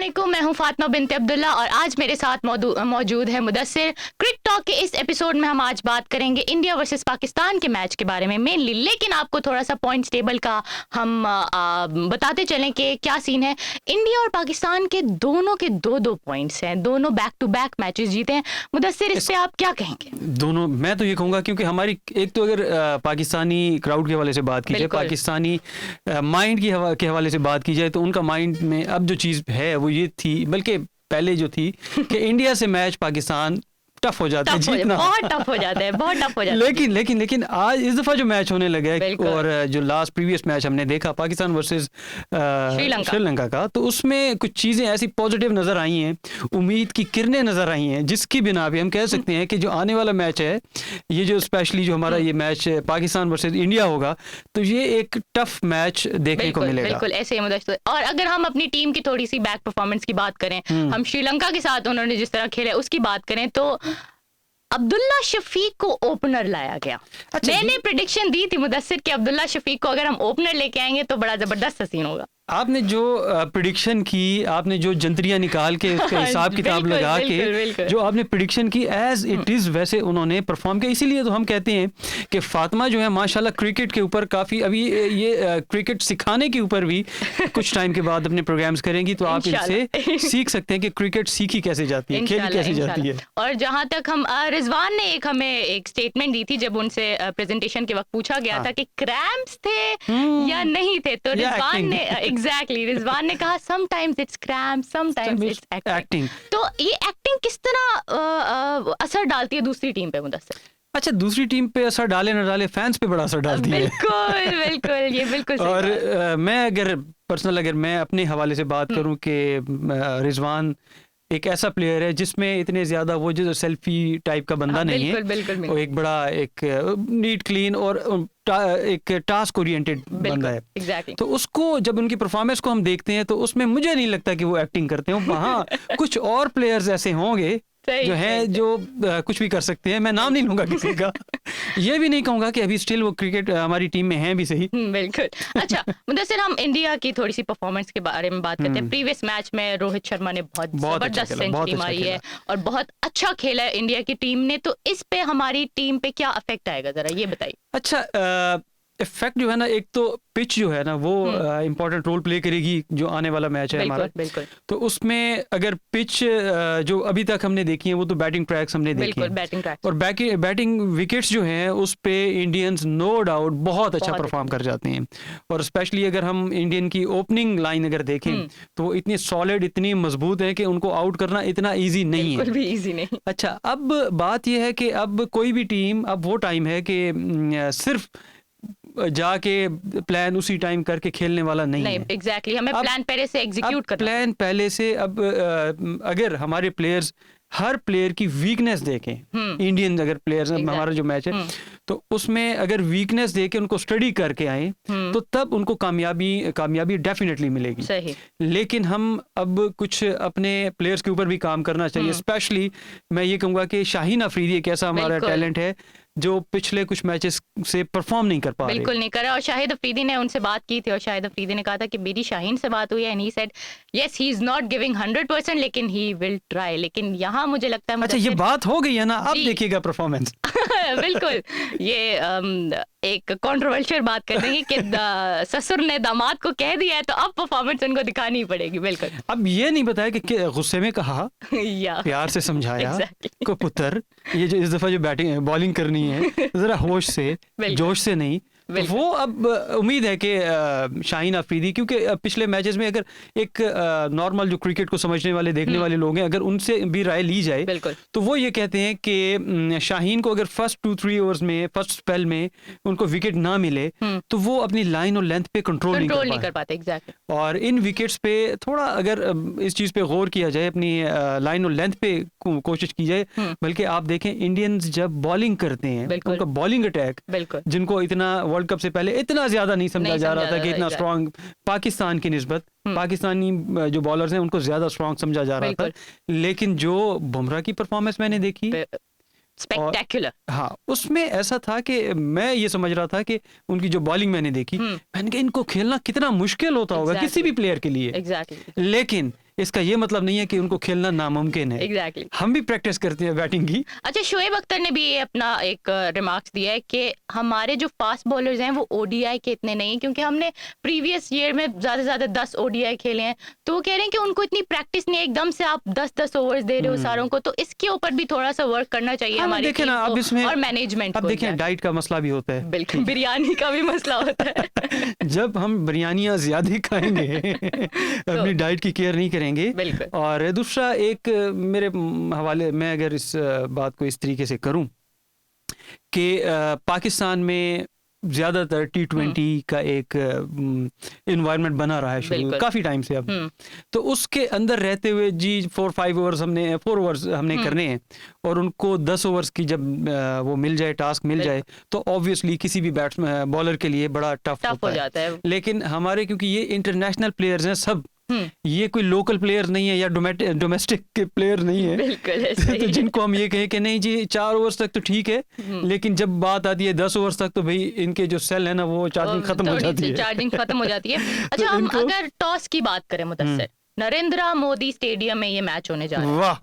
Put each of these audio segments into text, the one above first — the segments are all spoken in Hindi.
अस्सलामुअलैकुम, मैं हूं फातिमा बिनते अब्दुल्ला और आज मेरे साथ मौजूद है मुदस्सिर। क्रिक टॉक के इस एपिसोड में हम आज बात करेंगे इंडिया वर्सेस पाकिस्तान के मैच के बारे में मेनली, लेकिन आपको थोड़ा सा पॉइंट्स टेबल का हम बताते चलें कि क्या सीन है। इंडिया और पाकिस्तान के दो पॉइंट्स हैं, दोनों बैक टू बैक मैचेस जीते हैं। मुदस्सिर, इस पे आप क्या कहेंगे? दोनों, मैं तो ये कहूँगा क्योंकि हमारी एक तो अगर पाकिस्तानी क्राउड के हवाले से बात की जाए, पाकिस्तानी माइंड के हवाले से बात की जाए, तो उनका माइंड में अब जो चीज़ है वो ये थी, बल्कि पहले जो थी कि इंडिया से मैच पाकिस्तान टफ हो जाता है, जीतना बहुत टफ हो जाता है, बहुत टफ हो जाता है। लेकिन आज इस दफा जो मैच होने लगा है और जो लास्ट प्रीवियस मैच हमने देखा पाकिस्तान वर्सेस श्रीलंका का, तो उसमें कुछ चीजें ऐसी पॉजिटिव नजर आई हैं, उम्मीद की किरणें नजर आई हैं, जिसकी बिना पे हम कह सकते हैं कि जो आने वाला मैच है, ये जो स्पेशली जो हमारा ये मैच पाकिस्तान वर्सेस इंडिया होगा, तो ये एक टफ मैच देखने को मिलेगा। बिल्कुल ऐसे ही। और अगर हम अपनी टीम की थोड़ी सी बैक परफॉर्मेंस की बात करें, हम श्रीलंका के साथ उन्होंने जिस तरह खेला उसकी बात करें, तो अब्दुल्ला शफीक को ओपनर लाया गया। मैंने प्रेडिक्शन दी थी मुदस्सिर कि अब्दुल्ला शफीक को अगर हम ओपनर लेके आएंगे तो बड़ा जबरदस्त सीन होगा। आपने जो प्रेडिक्शन की, आपने जो जंतरियां निकाल के उसका हिसाब किताब लगा के जो आपने प्रेडिक्शन की एज इट इज़ वैसे उन्होंने परफॉर्म किया। इसीलिए तो हम कहते हैं कि फातिमा जो है माशाल्लाह क्रिकेट के ऊपर काफ़ी, अभी ये क्रिकेट सिखाने के ऊपर भी कुछ टाइम के बाद अपने प्रोग्राम्स करेंगी, तो आप इनसे सीख सकते हैं कि क्रिकेट सीखी कैसे जाती है, खेली कैसे जाती है। और जहाँ तक हम रिजवान ने हमें एक स्टेटमेंट दी थी जब उनसे प्रेजेंटेशन के वक्त पूछा गया था कि क्रैम्प्स थे या नहीं थे, तो रिजवान ने रिजवान ने कहा sometimes it's cramp, sometimes it's acting. तो ये एक्टिंग किस तरह असर डालती है दूसरी टीम पे मुदस्सिर? अच्छा, दूसरी टीम पे असर डाले ना डाले, फैंस पे बड़ा असर डालती है। बिल्कुल ये बिल्कुल सही। और मैं अगर मैं अपने हवाले से बात करूं कि रिजवान एक ऐसा प्लेयर है जिसमें इतने ज्यादा वो जो सेल्फी टाइप का बंदा नहीं है, वो एक बड़ा एक नीट क्लीन और एक टास्क ओरिएंटेड बंदा है। तो उसको जब उनकी परफॉर्मेंस को हम देखते हैं तो उसमें मुझे नहीं लगता कि वो एक्टिंग करते हैं। वहाँ कुछ और प्लेयर्स ऐसे होंगे जो है जो कुछ भी कर सकते हैं, मैं नाम नहीं लूंगा किसी का। ये भी नहीं कहूंगा कि अभी स्टिल वो क्रिकेट हमारी टीम में हैं भी सही। बिल्कुल। अच्छा मुदस्सिर, हम इंडिया की थोड़ी सी परफॉर्मेंस के बारे में बात करते हैं। प्रीवियस मैच में रोहित शर्मा ने बहुत जबरदस्त सेंचुरी मारी है और बहुत अच्छा खेला है इंडिया की टीम ने, तो इस पे हमारी टीम पे क्या इफेक्ट आएगा, जरा ये बताइए। अच्छा, इफेक्ट जो है ना, एक तो पिच जो है ना वो इम्पोर्टेंट रोल प्ले करेगी जो आने वाला मैच है हमारा। तो उसमें अगर पिच जो अभी तक हमने देखी है वो तो बैटिंग ट्रैक्स हमने देखी है, और बैटिंग विकेट्स जो हैं उस पे इंडियंस नो डाउट बहुत अच्छा परफॉर्म कर जाते हैं। और स्पेशली अगर हम इंडियन की ओपनिंग लाइन अगर देखें तो वो इतनी सॉलिड, इतनी मजबूत है कि उनको आउट करना इतना ईजी नहीं है, भी ईजी नहीं। अच्छा, अब बात यह है कि अब कोई भी टीम, अब वो टाइम है कि सिर्फ जाके प्लान उसी टाइम करके खेलने वाला नहीं है। एग्जैक्टली, हमें प्लान पहले से एग्जीक्यूट करना, प्लान पहले से। अब अगर हमारे प्लेयर्स हर प्लेयर की वीकनेस देखें, इंडियन अगर प्लेयर्स हमारा जो मैच है तो उसमें अगर वीकनेस देके उनको स्टडी करके आए तो तब उनको कामयाबी डेफिनेटली मिलेगी। सही। लेकिन हम अब कुछ अपने प्लेयर्स के ऊपर भी काम करना चाहिए। स्पेशली मैं ये कहूँगा कि शाहीन अफरीदी एक ऐसा हमारा टैलेंट है जो पिछले कुछ मैचेस से परफॉर्म नहीं कर पा रहे। बिल्कुल नहीं कर रहा। और शाहिद अफरीदी ने उनसे बात की थी और शाहिद अफरीदी ने कहा था कि मेरी शाहीन से बात हुई है, and he said yes he is not giving 100% लेकिन ही विल ट्राई। लेकिन यहाँ मुझे लगता है, अच्छा ये बात हो गई है ना, अब देखिएगा परफॉर्मेंस। बिल्कुल, ये एक कंट्रोवर्शियल बात कर देंगे कि ससुर ने दामाद को कह दिया है तो अब परफॉर्मेंस उनको दिखानी पड़ेगी। बिल्कुल। अब ये नहीं बताया कि गुस्से में कहा या प्यार से समझाया को पुत्र, ये जो इस दफा जो बैटिंग बॉलिंग करनी है जरा होश से, जोश से नहीं। तो वो अब उम्मीद है कि शाहीन अफरीदी, क्योंकि पिछले मैचेस में अगर एक नॉर्मल जो क्रिकेट को समझने वाले, देखने वाले लोग हैं, अगर उनसे भी राय ली जाए तो वो ये कहते हैं कि शाहीन को अगर फर्स्ट 2-3 ओवर्स में, फर्स्ट स्पेल में उनको विकेट ना मिले तो वो अपनी लाइन और लेंथ पे कंट्रोल नहीं कर पाते। एग्जैक्टली। और इन विकेट्स पे थोड़ा अगर इस चीज़ पे गौर किया जाए, अपनी लाइन और लेंथ पे कोशिश की जाए। बल्कि आप देखें इंडियंस जब बॉलिंग करते हैं, उनका बॉलिंग अटैक जिनको इतना वर्ल्ड कप से पहले इतना ज्यादा नहीं समझा जा रहा था कि इतना स्ट्रॉन्ग पाकिस्तान की निस्बत, पाकिस्तानी जो बॉलर्स हैं उनको ज्यादा स्ट्रॉन्ग समझा जा रहा था। लेकिन जो बुमराह की परफॉर्मेंस मैंने देखी, स्पेक्टेकुलर, हाँ, उसमें ऐसा था कि मैं ये समझ रहा था कि उनकी जो बॉलिंग मैंने देखी, मैंने कहा इनको खेलना कितना मुश्किल होता होगा किसी भी प्लेयर के लिए। एग्जैक्टली। लेकिन इसका ये मतलब नहीं है कि उनको खेलना नामुमकिन है। एग्जैक्टली हम भी प्रैक्टिस करते हैं बैटिंग की। अच्छा, शोएब अख्तर ने भी ये अपना एक रिमार्क्स दिया है कि हमारे जो फास्ट बॉलर्स हैं वो ओडीआई के इतने नहीं, क्योंकि हमने प्रीवियस ईयर में ज्यादा से ज्यादा 10 ओडीआई खेले हैं, तो वो कह रहे हैं कि उनको इतनी प्रैक्टिस नहीं है, एकदम से आप 10-10 ओवर्स दे रहे हो सारों को, तो इसके ऊपर भी थोड़ा सा वर्क करना चाहिए हमारे टीम को और मैनेजमेंट को। देखिए डाइट का मसला भी होता है, बिल्कुल बिरयानी का भी मसला होता है। जब हम बिरयानियां ज्यादा खाएंगे अपनी डाइट की केयर नहीं करेंगे। और दूसरा एक मेरे हवाले, मैं अगर इस बात को इस तरीके से करूं कि पाकिस्तान में ज़्यादातर T20 का एक इन्वायरमेंट बना रहा है शुरू काफ़ी टाइम से अब, तो उसके अंदर रहते हुए जी 4 ओवर्स हमने करने हैं और उनको 10 ओवर्स की जब वो मिल जाए, टास्क मिल जाए, तो ऑब्वियसली किसी भी बैट्समैन बॉलर के लिए बड़ा टफ हो जाता है। लेकिन हमारे क्योंकि ये इंटरनेशनल प्लेयर्स हैं सब, ये कोई लोकल प्लेयर नहीं है या डोमेस्टिक के प्लेयर नहीं है, बिल्कुल तो जिनको हम ये कहें कि नहीं जी 4 ओवर्स तक तो ठीक है, लेकिन जब बात आती है 10 ओवर्स तक तो भाई इनके जो सेल है ना वो चार्जिंग खत्म हो जाती है। अच्छा, हम अगर टॉस की बात करें मुदस्सिर, नरेंद्र मोदी स्टेडियम में ये मैच होने जा रहा है। वाह,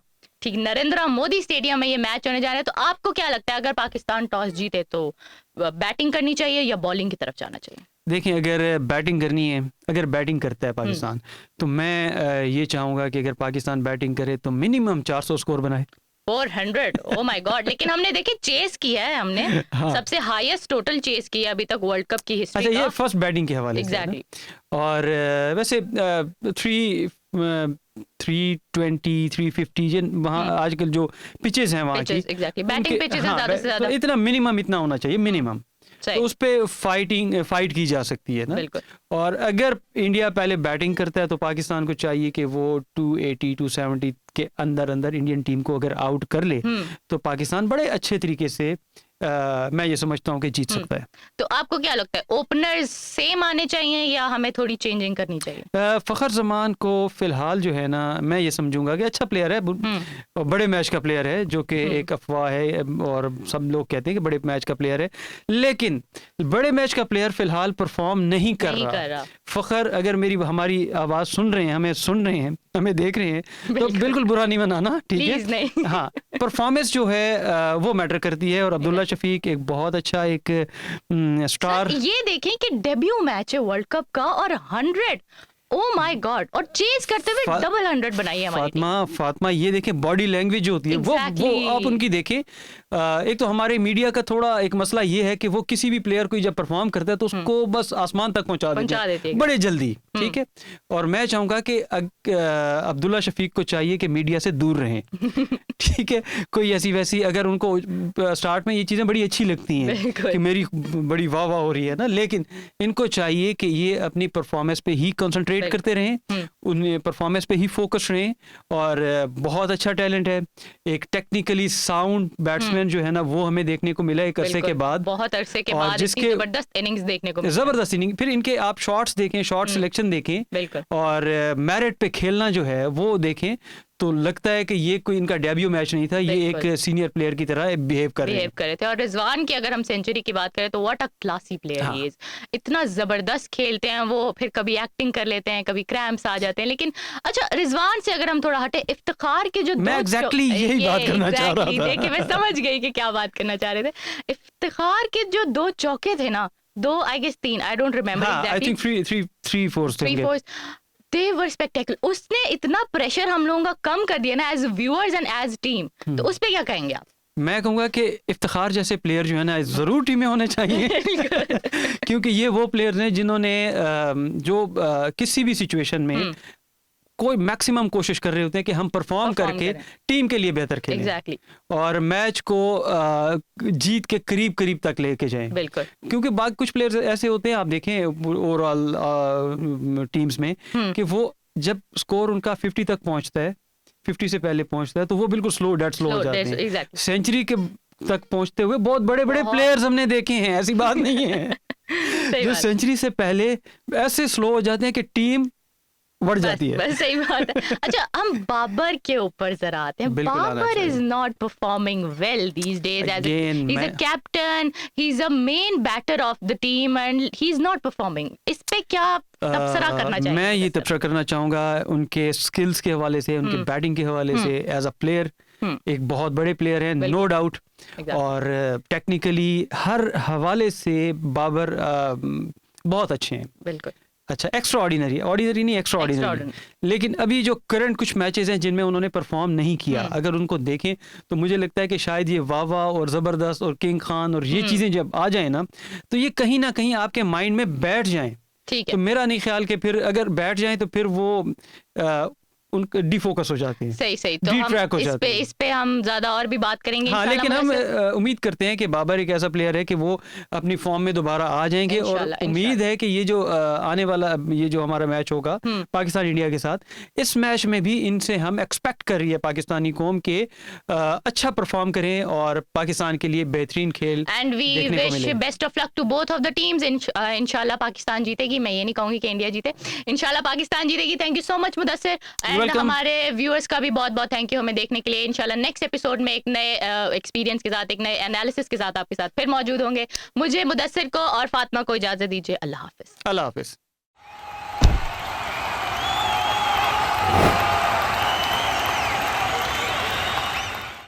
ठीक, नरेंद्र मोदी स्टेडियम में ये मैच होने जा रहा है, तो आपको क्या लगता है अगर पाकिस्तान टॉस जीते तो बैटिंग करनी चाहिए या बॉलिंग की तरफ जाना चाहिए? देखिए, अगर बैटिंग करनी है, अगर बैटिंग करता है पाकिस्तान, तो मैं ये चाहूंगा कि अगर पाकिस्तान बैटिंग करे तो मिनिमम 400 स्कोर बनाए। 400, ओह माय गॉड। लेकिन हमने देखिए चेस किया है, हमने सबसे हाईएस्ट टोटल चेस किया अभी तक वर्ल्ड कप की हिस्ट्री। अच्छा, ये फर्स्ट बैटिंग के हवाले से और वैसे 320 350 वहाँ आजकल जो पिचेस हैं वहाँ की, बैटिंग पिचेस ज्यादा से ज्यादा, इतना मिनिमम इतना होना चाहिए, मिनिमम, तो उस पे फाइट की जा सकती है ना। और अगर इंडिया पहले बैटिंग करता है तो पाकिस्तान को चाहिए कि वो 280 270 के अंदर इंडियन टीम को अगर आउट कर ले तो पाकिस्तान बड़े अच्छे तरीके से मैं ये समझता हूँ कि जीत सकता है। तो आपको क्या लगता है, ओपनर्स सेम आने चाहिए या हमें थोड़ी चेंजिंग करनी चाहिए? फखर जमान को फिलहाल जो है ना, मैं ये समझूंगा कि अच्छा प्लेयर है, बड़े मैच का प्लेयर है, जो कि एक अफवाह है और सब लोग कहते हैं कि बड़े मैच का प्लेयर है, लेकिन बड़े मैच का प्लेयर फिलहाल परफॉर्म नहीं कर रहा। फखर अगर हमारी आवाज़ सुन रहे हैं, हमें सुन रहे हैं, हमें देख रहे हैं, तो बिल्कुल बुरा नहीं मनाना, ठीक है? हाँ, परफॉर्मेंस जो है वो मैटर करती है। और अब्दुल्ला शफीक एक बहुत अच्छा एक स्टार, ये देखें कि डेब्यू मैच है वर्ल्ड कप का और 100, ओह माय गॉड, और चेस करते हुए डबल 100 बनाई है हमारी फातिमा, ये देखें बॉडी लैंग्वेज जो होती है वो आप उनकी देखें। एक तो हमारे मीडिया का थोड़ा एक मसला ये है कि वो किसी भी प्लेयर को जब परफॉर्म करता है तो उसको बस आसमान तक पहुंचा देते हैं बड़े जल्दी, ठीक है? और मैं चाहूंगा कि अब्दुल्ला शफीक को चाहिए कि मीडिया से दूर रहें, ठीक है? कोई ऐसी वैसी, अगर उनको स्टार्ट में ये चीज़ें बड़ी अच्छी लगती हैं कि मेरी बड़ी वाह वाह हो रही है ना, लेकिन इनको चाहिए कि ये अपनी परफॉर्मेंस पे ही कंसंट्रेट करते रहें, उन परफॉर्मेंस पे ही फोकस रहें। और बहुत अच्छा टैलेंट है, एक टेक्निकली साउंड बैट्समैन जो है ना, वो हमें देखने को मिला एक अरसे के बाद, बहुत अरसे के बाद, जिसके जबरदस्त इनिंग्स देखने को, जबरदस्त इनिंग। फिर इनके आप शॉट्स देखें, शॉट सिलेक्शन देखें और मेरिट पे खेलना जो है वो देखें, तो लगता है कि ये कोई इनका डेब्यू मैच नहीं था, ये एक सीनियर प्लेयर की तरह बिहेव कर रहे थे। और रिजवान की अगर हम सेंचुरी की बात करें तो what a classy player he is, इतना जबरदस्त खेलते हैं वो, फिर कभी एक्टिंग कर लेते हैं, कभी क्रैम्प्स आ जाते हैं। लेकिन अच्छा, रिजवान से अगर हम थोड़ा हटे, इफ्तिखार के जो मैं एग्जैक्टली यही बात करना चाह रहा था। देखिए, मैं समझ गई कि क्या बात करना चाह रहे थे। इफ्तिखार के जो 2 चौके थे ना, 2 I guess 3, I don't remember exactly, 3-4 They were spectacular. उसने इतना प्रेशर हम लोगों का कम कर दिया ना as viewers and as team, तो उस पे क्या कहेंगे आप? मैं कहूँगा कि इफ्तिखार जैसे प्लेयर जो है ना ज़रूर टीम में होने चाहिए क्योंकि ये वो प्लेयर हैं जिन्होंने जो किसी भी सिचुएशन में कोई मैक्सिमम कोशिश कर रहे होते हैं कि हम परफॉर्म करके टीम के लिए बेहतर खेलें और मैच को जीत के करीब तक लेके जाएं। बिल्कुल, क्योंकि बाकी कुछ प्लेयर्स ऐसे होते हैं, आप देखें ओवरऑल टीम्स में, कि वो जब स्कोर उनका 50 तक पहुंचता है, 50 से पहले पहुंचता है, तो वो बिल्कुल स्लो हो जाते हैं। सेंचुरी के तक पहुंचते हुए बहुत बड़े प्लेयर्स हमने देखे हैं, ऐसी बात नहीं है जो सेंचुरी से पहले ऐसे स्लो हो जाते हैं कि टीम बढ़ जाती है। बस सही बात है। अच्छा, हम बाबर के ऊपर जरा आते हैं। Babar is not performing well these days as he is a captain, he is a main batter of the team and he is not performing. इस पे क्या तबसरा करना चाहिए? मैं ये तबसरा करना चाहूंगा उनके स्किल्स के हवाले से, उनके बैटिंग के हवाले से। एज अ प्लेयर एक बहुत बड़े प्लेयर हैं, नो डाउट। और टेक्निकली हर हवाले से बाबर बहुत अच्छे हैं। बिल्कुल। अच्छा, एक्स्ट्रा ऑर्डिनरी नहीं, एक्स्ट्रा ऑर्डिनरी। लेकिन अभी जो करंट कुछ मैचेस हैं जिनमें उन्होंने परफॉर्म नहीं किया, अगर उनको देखें तो मुझे लगता है कि शायद ये वावा और ज़बरदस्त और किंग खान और ये चीज़ें जब आ जाए ना, तो ये कहीं ना कहीं आपके माइंड में बैठ जाएं। ठीक है। तो मेरा नहीं ख्याल कि फिर अगर बैठ जाएं तो फिर वो उनका डिफोकस हो जाते हैं, सही। तो हम इस पे हम ज्यादा और भी बात करेंगे। हाँ, लेकिन हम उम्मीद करते हैं कि बाबर एक ऐसा प्लेयर है कि वो अपनी फॉर्म में दोबारा आ जाएंगे। और उम्मीद है कि ये जो आने वाला ये जो हमारा मैच होगा पाकिस्तान इंडिया के साथ, इस मैच में भी इनसे हम एक्सपेक्ट कर रही है पाकिस्तानी कौम के अच्छा परफॉर्म करें और पाकिस्तान के लिए बेहतरीन खेल। And we wish best of luck to both of the teams. इंशाल्लाह पाकिस्तान जीतेगी। मैं ये नहीं कहूंगी कि इंडिया जीते, इंशाल्लाह पाकिस्तान जीतेगी। Thank you so much Mudassir, and हमारे व्यूअर्स का भी बहुत बहुत थैंक यू हमें देखने के लिए। इंशाल्लाह नेक्स्ट एपिसोड में एक नए एक्सपीरियंस के साथ, एक नए एनालिसिस के साथ आपके साथ फिर मौजूद होंगे। मुझे, मुदस्सिर को और फातिमा को इजाजत दीजिए। अल्लाह हाफिज। अल्लाह हाफिज।